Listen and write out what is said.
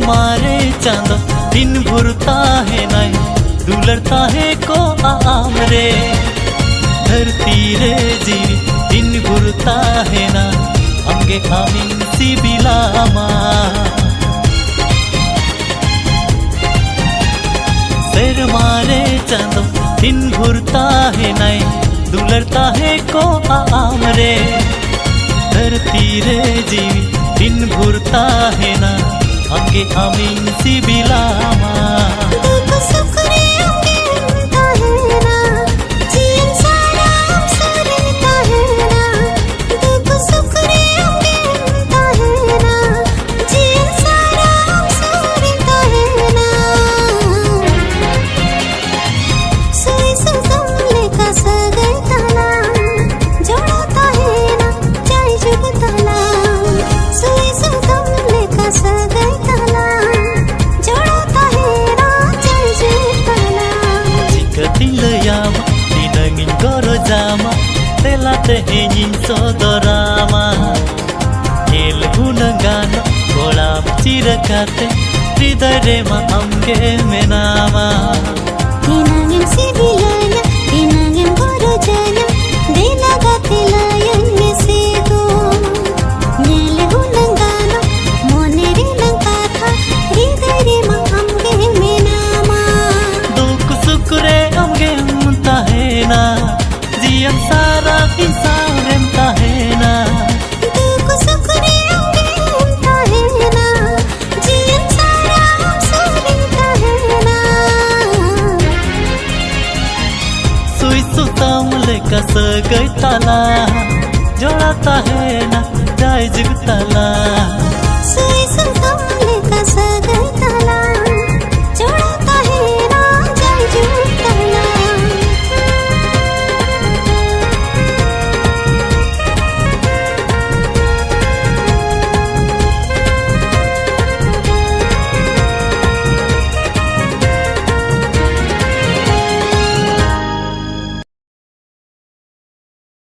मारे चांदा दिन भुरता है नहीं दुलरता है को आम रे धरती रे जीवी दिन भुरता है ना हमगे आमिन सी बिलामा शेर मारे चांदो दिन भुरता है नहीं दुलरता है को आम रे धरती रे जीवी दिन भर ताहेना आमगे आमिन सिबिलामा दुख सुख रे आमगे ताहेना जीवन सारा हमसरे ताहेना दुख सुख रे आमगे ताहेना जीवन सारा हमसरे ताहेना सुई सुतम लेका सगै ताला जोड़ा ताहेना जय जुग ताला सुई सुतम लेका सगै ताला जोड़ा ताहेना जय जुग ताला Katilayama dinangin gorojama tela tehengin sodorama el gunangana kolam cirakate hridaya ma amge menama dinangin sibilana dinangin gorojana denagatilayan mesedo nel gunangana monere nang katha hridaya ma amge menama dukh sukh re amge tahena jiyan sara insarem tahena दुख सुख रे आमगे ताहेना जीवन सारा हमसरे ताहेना sui sutam leka sagai tala joda tahena jai jug tala सुई